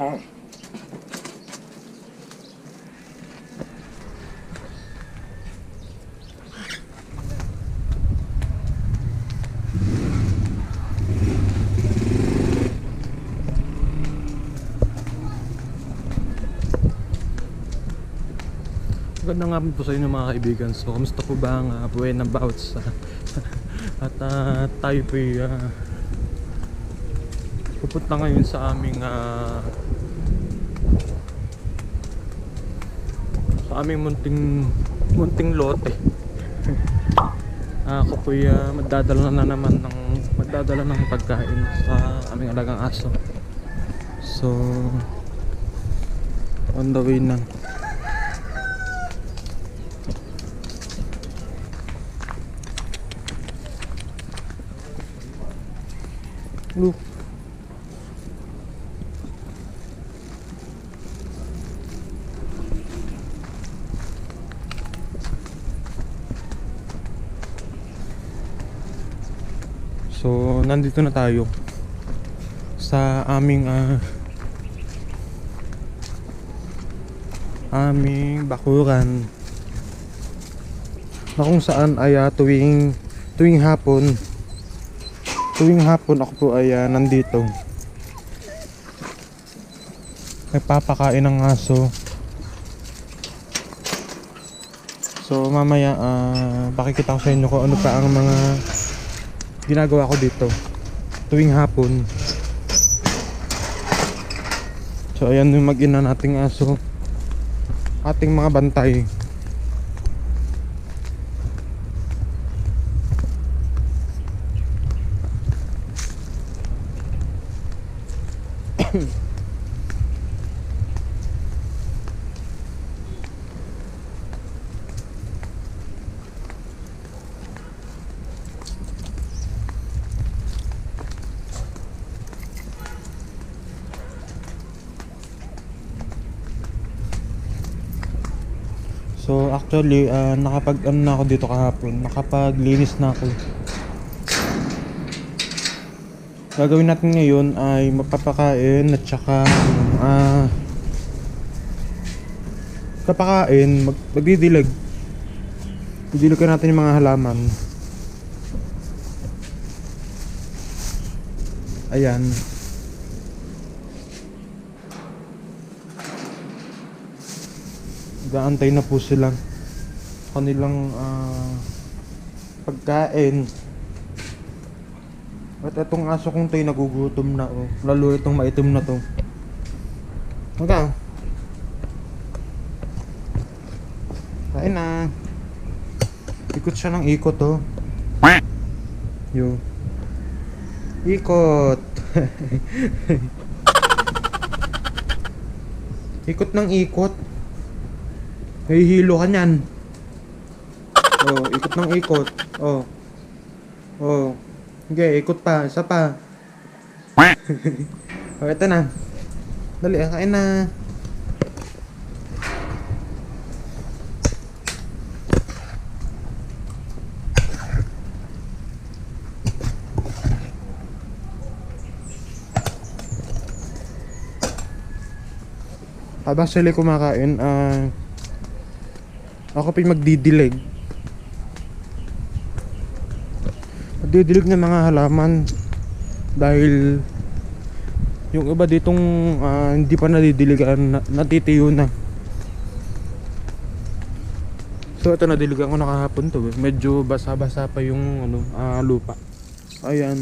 Magandang hapon po sa inyo mga kaibigan. So, kamusta po ba ang buhay ng bawat sa at tayo po pupunta ngayon sa aming munting lote. Ako po magdadala ng pagkain sa aming alagang aso. So, on the way na. Look. So, nandito na tayo sa aming bakuran na kung saan ay tuwing hapon ako po ay nandito nagpapakain ng aso. So mamaya pakikita ko sa inyo kung ano pa ang mga ginagawa ko dito tuwing hapon. So ayan yung mag-ina nating aso, ating mga bantay. So actually nakapag-ano na ako dito kahapon, nakapaglinis na ako. Gagawin natin ngayon ay magpapakain at saka magdidilig. Didiligan natin yung mga halaman. Ayan. Gaantay na po sila kanilang pagkain. At itong aso kong to'y nagugutom na, oh. Lalo itong maitim na to. Okay. Kain na. Ikot siya ng ikot, oh. Yo. Ikot. Ikot ng ikot. Hihilo ka niyan. Oh, ikot ng ikot. Oh. Oh. Okay, ikot pa. Isa pa. Oh, ito na. Dali, kain na. Habang sila kumakain, ako pa magdidilig. Magdidilig ng mga halaman. Dahil yung iba ditong hindi pa nadidiligan, natitiyo na. So ito, nadiligan ko na kahapon to. Medyo basa-basa pa yung lupa. Ayan.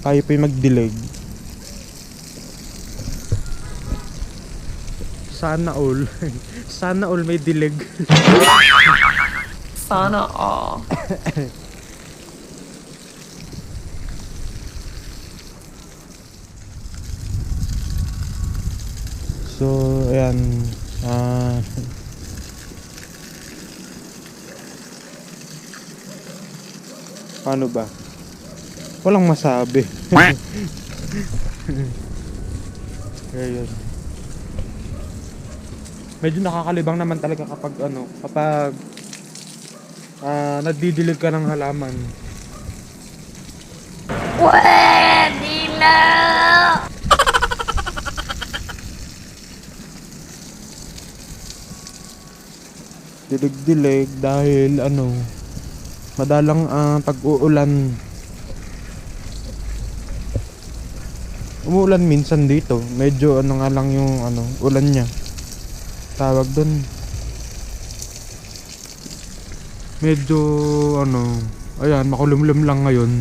Tayo pa magdilig. Sana all. Sana all may dilig. Sana all. So, ayan. Paano ba? Walang masabi. Ayun. Medyo nakakalibang naman talaga kapag nagdidilig ka ng halaman. Pwede na! dilig-dilig dahil ano, madalang pag-uulan. Umuulan minsan dito, medyo ano nga lang yung ano, ulan niya. Tawag dun. Medyo ano, ayan, makulumlum lang ngayon.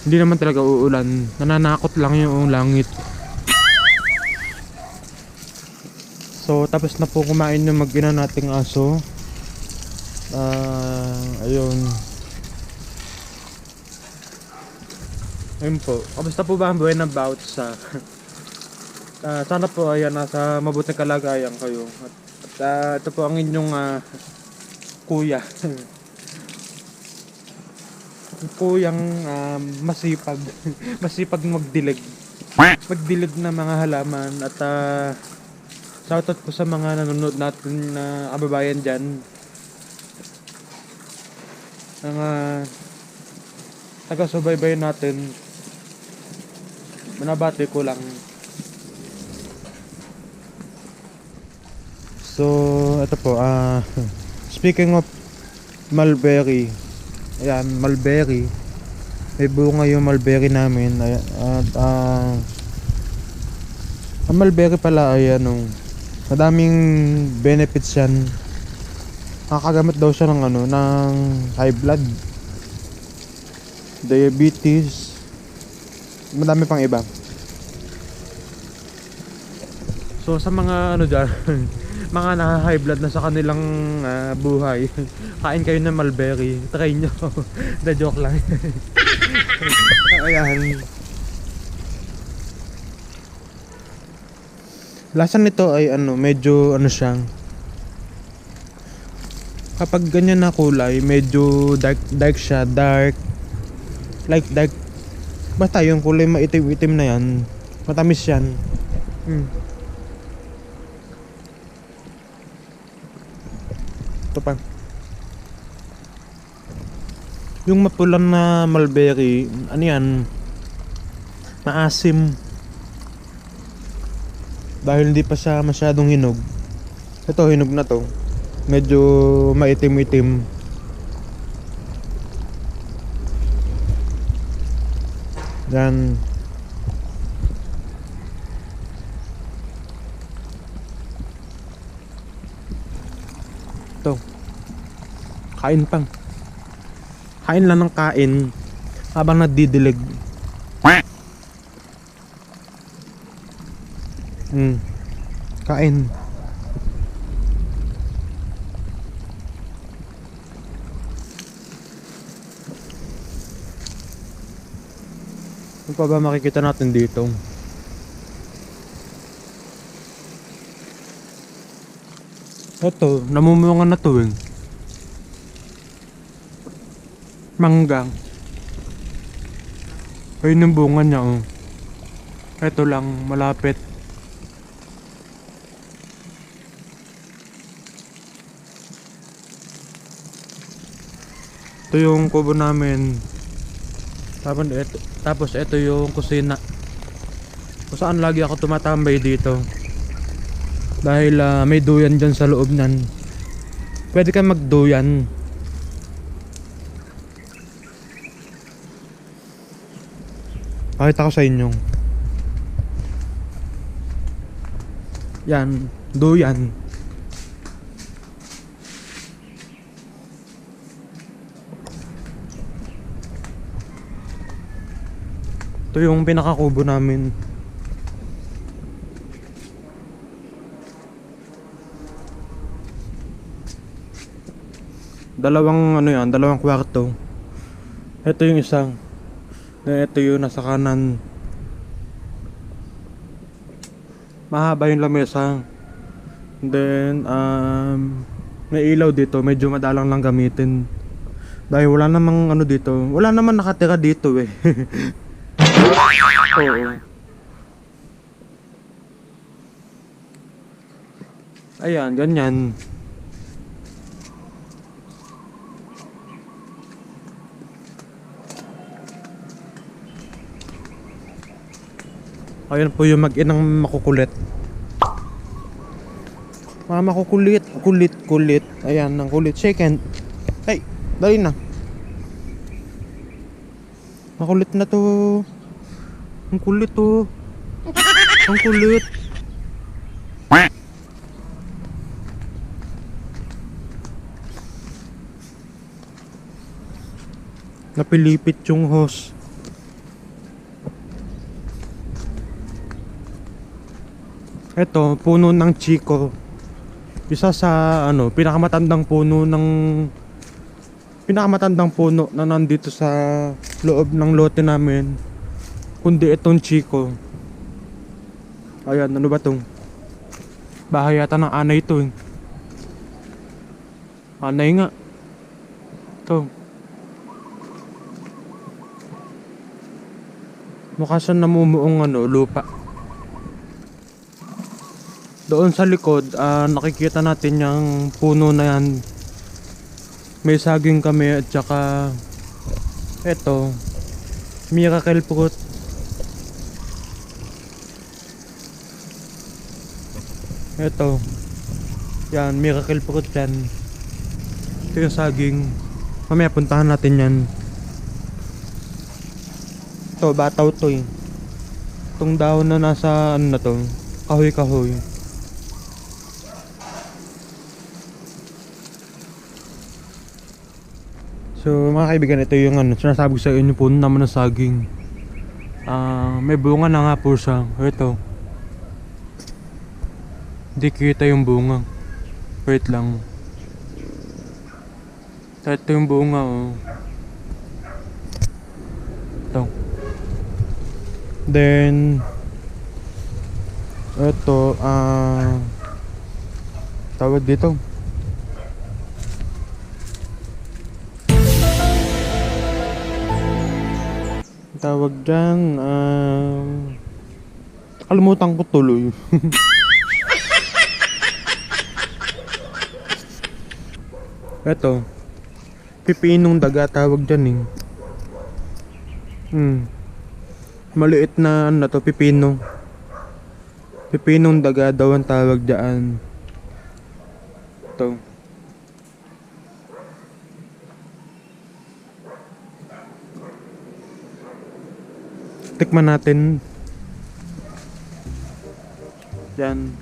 Hindi naman talaga uulan, nananakot lang yung langit. So tapos na po kumain yung mag-ina nating aso. Ayun. Ayun po. Kamusta po ba ang buhay ng bawat isa? Sana po ayan nasa mabuting kalagayan kayo. At ito po ang inyong kuya. Kuyang masipag. Masipag magdilig. Magdilig ng mga halaman. At shoutout po sa mga nanonood natin na kababayan dyan. Mga taga-subaybay natin. Manabati ko lang. So, ito po, speaking of mulberry, ayan, mulberry, may bunga yung mulberry namin, at ang mulberry pala ay ano, madaming benefits yan. Nakakagamot daw siya ng ano, ng high blood, diabetes, madami pang iba. So sa mga ano dyan, mga na-high blood na sa kanilang buhay, kain kayo ng mulberry, try nyo. The joke lang. Ayan. Lasa nito ay ano, medyo ano siya, kapag ganyan na kulay, medyo dark siya, dark, like dark, basta yung kulay maitim-itim na yan, matamis yan. Ito pa. Yung mapulang na mulberry, ano yan, maasim. Dahil hindi pa siya masyadong hinog. Ito, hinog na to. Medyo maitim-itim. Yan. Ito. Kain pang. Kain lang ng kain habang nagdidilig. Kain. Ano pa ba makikita natin dito? Ito, namumunga na to eh. Mangga. Ayun yung bunga niya oh. Ito lang, malapit. Ito yung kubo namin. Tapos ito yung kusina. Kung saan lagi ako tumatambay dito. Dahil may duyan dyan sa loob nan. Pwede ka magduyan. Pakita ko sa inyo. Yan, duyan. Ito yung pinakakubo namin. Dalawang kwarto. Ito yung isang. Ito yung nasa kanan. Mahaba yung lamesa. Then may ilaw dito, medyo madalang lang gamitin. Dahil wala namang ano dito. Wala naman nakatira dito eh. Oo. Ayan, ganyan. Ayan po yung mag-inang makukulit. Mama ko kulit, kulit, kulit. Ayan, ang kulit. Second. Ay, dali na. Makulit na to. Ang kulit to. Ang kulit. Napilipit yung hose. Ito, puno ng Chico. Isa sa pinakamatandang puno na nandito sa loob ng lote namin. Kundi itong Chico. Ayan, ano ba tong? Bahay yata ng anay to eh. Anay nga. Ito. Mukha siyang namumuong lupa. Doon sa likod, nakikita natin yung puno na yan. May saging kami at saka eto, miracle fruit. Eto, yan, miracle fruit yan. Ito yung saging. Mamaya puntahan natin yan. Ito, bataw to eh. Itong dahon na nasa na to, kahoy-kahoy. So mga kaibigan, ito yung sinasabi ko sa inyo, puno naman ng saging. May bunga na nga po siya. Ito. Hindi kita yung bunga. Wait lang. Ito yung bunga oh. Ito. Then ito, tawag dito. Tawag dyan, kalimutan ko tuloy. Eto, pipinong daga tawag dyan eh. Maliit na to, pipino. Pipinong daga daw ang tawag dyan. Ito. Tikman natin. Yan.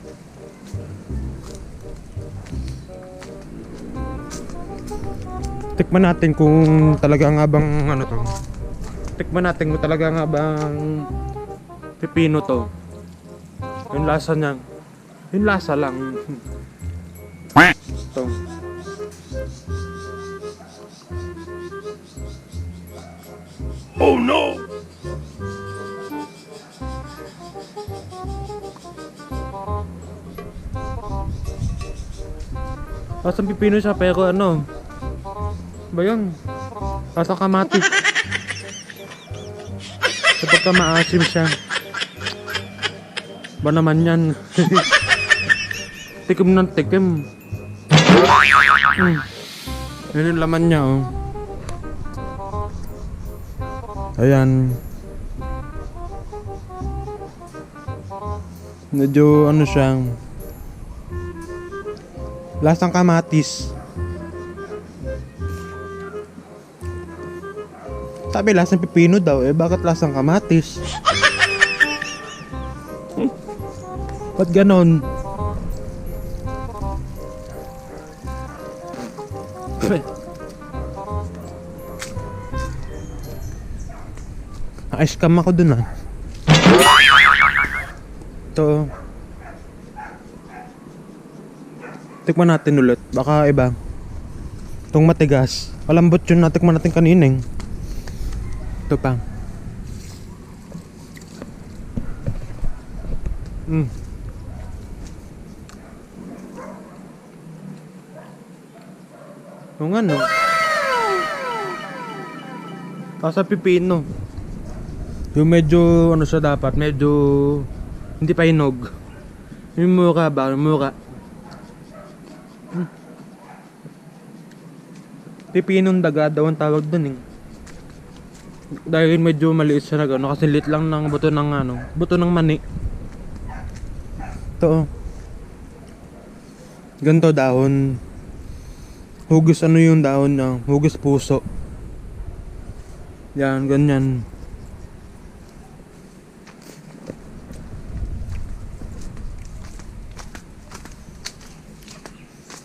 Tikman natin kung talaga nga bang to. Tikman natin kung talaga nga bang pipino to. Yung lasa niya. Yung lasa lang. Ito. Oh no! Lasang pipino siya pero ba yun? Lasang kamatis. Kapag ka maasim siya. Ba naman yan? Tikim ng tikim. Yun yung laman niya oh. Ayan. Medyo siya. Lasang kamatis. Sabi lasang pipino daw bakit lasang kamatis? Ba't ganon? Na-scam ako dun Ito. Tikman natin ulit. Baka iba. Itong matigas. Malambot yun natikman natin kanineng. Ito pa. Yung Kasa pipino. Yung medyo siya dapat. Medyo hindi pa hinog. Yung mura ba? Mura. Pipinong daga daw ang tawag dun Dahil medyo maliit siya na kasi lit lang ng buto ng buto ng mani. Ito Ganto dahon. Hugis ano yung dahon niya? Hugis puso. Yan, ganyan.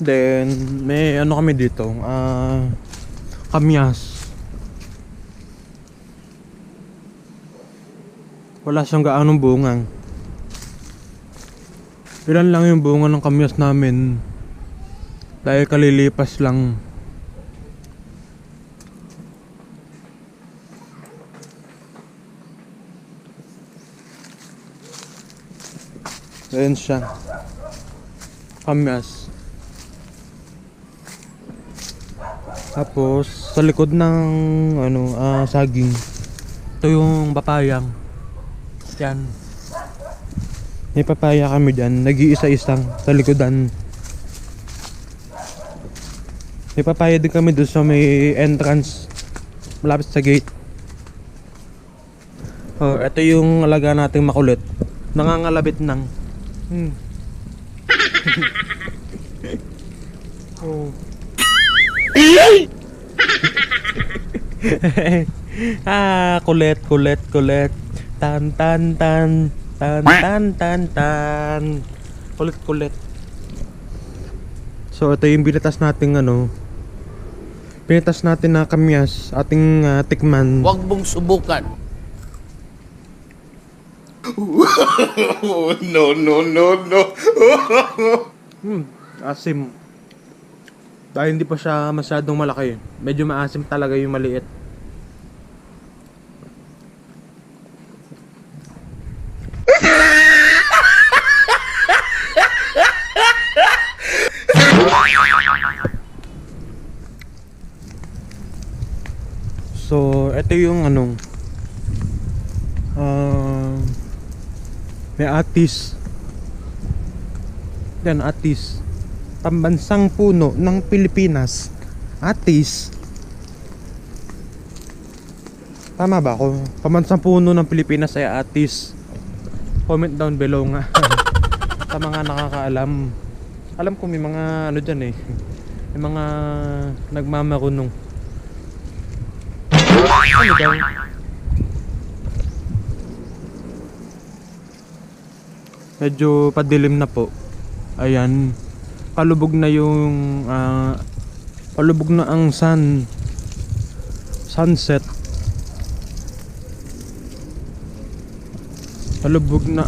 Then, may ano kami dito, kamyas. Wala siyang gaanong bungang. Ilan lang yung bunga ng kamyas namin. Dahil kalilipas lang. Ayan siya. Kamyas. Tapos sa likod ng saging, ito yung papayang. Yan. May papaya kami dyan, nag-iisa-isang sa likodan. May papaya din kami doon sa may entrance, malapit sa gate. Oh, ito yung alaga nating makulit. Nangangalabit ng. Oh. Kulit, kulit, kulit. Tan tan tan tan tan tan tan. Kulit, kulit. So ito yung binitas nating pinitas natin na kamyas, ating tikman. Huwag mong subukan. No, no, no, no. Asim. Dahil hindi pa siya masyadong malaki. Medyo maasim talaga yung maliit. So, ito yung may atis. Yan, atis. Pambansang puno ng Pilipinas. Atis. Tama ba ako? Pambansang puno ng Pilipinas ay atis. Comment down below nga. Sa mga nakakaalam. Alam ko may mga dyan eh. May mga nagmamarunong. Ano daw? Medyo padilim na po. Ayan. Palubog na yung palubog na ang sunset. Palubog na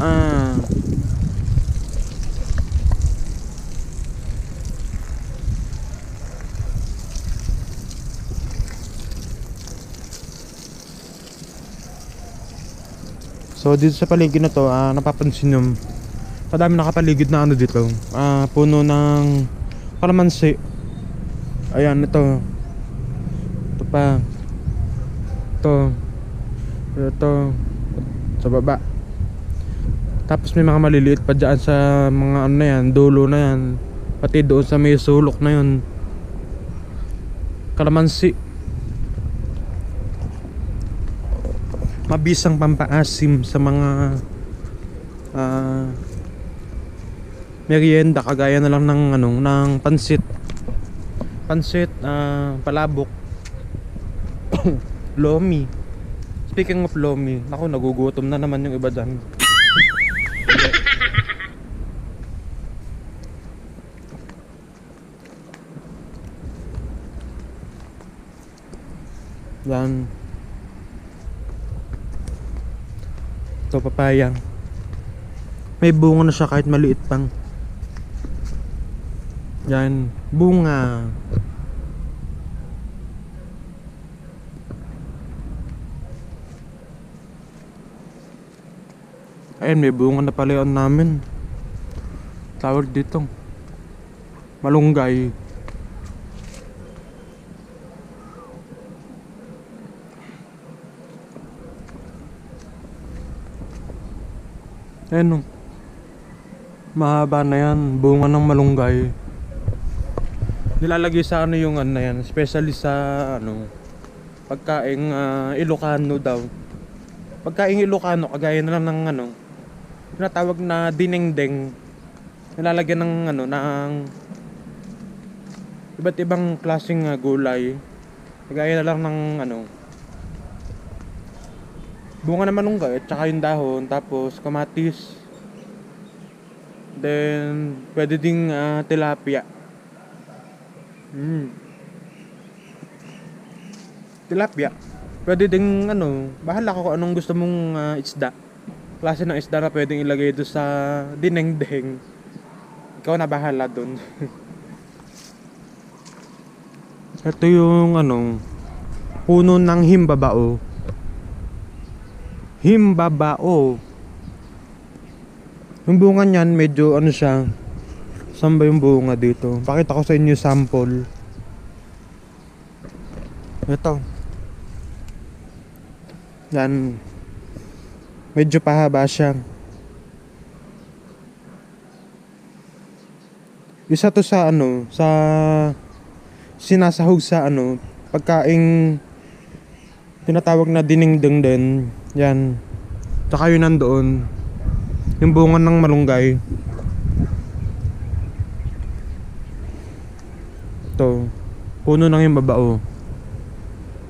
So dito sa paligid na to, napapansin nyo, madami nakapaligid na dito. Puno ng kalamansi. Ayan, ito. Ito pa. Ito. Sa baba. Tapos may mga maliliit pa dyan sa mga na yan, dulo na yan. Pati doon sa may sulok na yun. Kalamansi. Mabisang pampaasim sa mga merienda, kagaya na lang ng pansit, palabok. Lomi. Speaking of lomi, ako nagugutom na naman yung iba dyan. Yan. Ito papayang. May bunga na siya kahit maliit pang. Yan, bunga. Ayun, may bunga na pala yun namin. Tawag dito malunggay. Ayun, mahaba na yan, bunga ng malunggay. Nilalagay sa yung na yan, especially sa pagkaing Ilocano daw. Pagkaing Ilocano, kagaya na lang ng tinatawag na dinengdeng. Nilalagyan ng ano, ng iba't ibang klaseng gulay. Kagaya na lang ng ano, bunga ng malunggay at saka yung dahon, tapos kamatis. Then pwede ding tilapia. Tilapia. Pwede ding ano, bahala ka kung anong gusto mong isda. Klase ng isda na pwedeng ilagay doon sa dinengdeng. Ikaw na bahala doon. Ito yung ano, puno ng himbabao. Himbabao. Yung bunga niyan medyo ano siya. Saan ba yung bunga dito? Pakita ko sa inyo sample. Ito. Yan. Medyo pahaba siya. Isa to sa ano, sa sinasahog sa ano, pagkaing tinatawag na dinengdeng din. Yan. Tsaka yun nandoon. Yung bunga ng malunggay. Ito. Puno ng himbabao.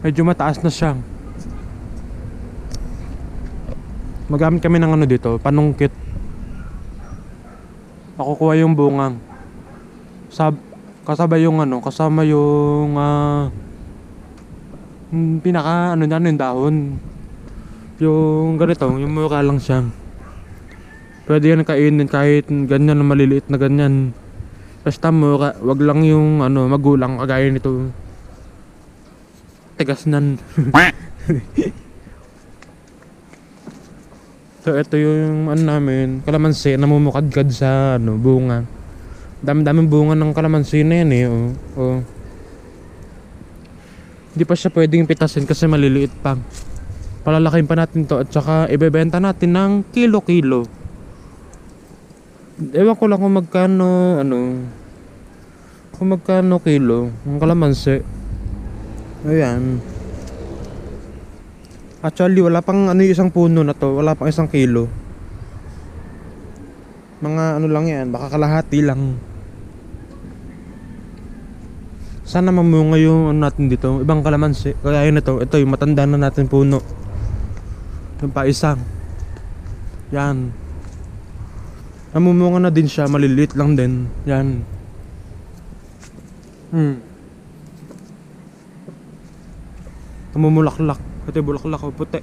Medyo mataas na siya. Magamit kami ng ano dito, panungkit. Nakukuha yung bungang. Kasabay yung ano, kasama yung pinaka ano na yung dahon. Yung ganito, yung mukha lang siya. Pwede yan kainin kahit ganyan na maliliit na ganyan. Basta mukha, wag lang yung ano, magulang kagaya nito. Tigas nan. So ito yung ano namin, kalamansi, namumukadkad sa ano, bunga. Dami-daming bunga ng kalamansi na yan eh. Oh. Hindi pa siya pwedeng pitasin kasi maliliit pa. Palalakihin pa natin to at saka ibebenta natin ng kilo-kilo. Ewan ko lang kung magkano kilo ng kalamansi. Ayan. Actually wala pang ano yung isang puno na to, wala pang 1 kilo. Mga ano lang yan, baka kalahati lang. Sana mamunga yung ano natin dito, ibang kalamansi. Kaya yun ito yung matanda na natin puno. Yung pa isang. Yan. Namumunga na din siya, maliliit lang din. Yan. Namumulaklak. Ito yung bulaklak, puti.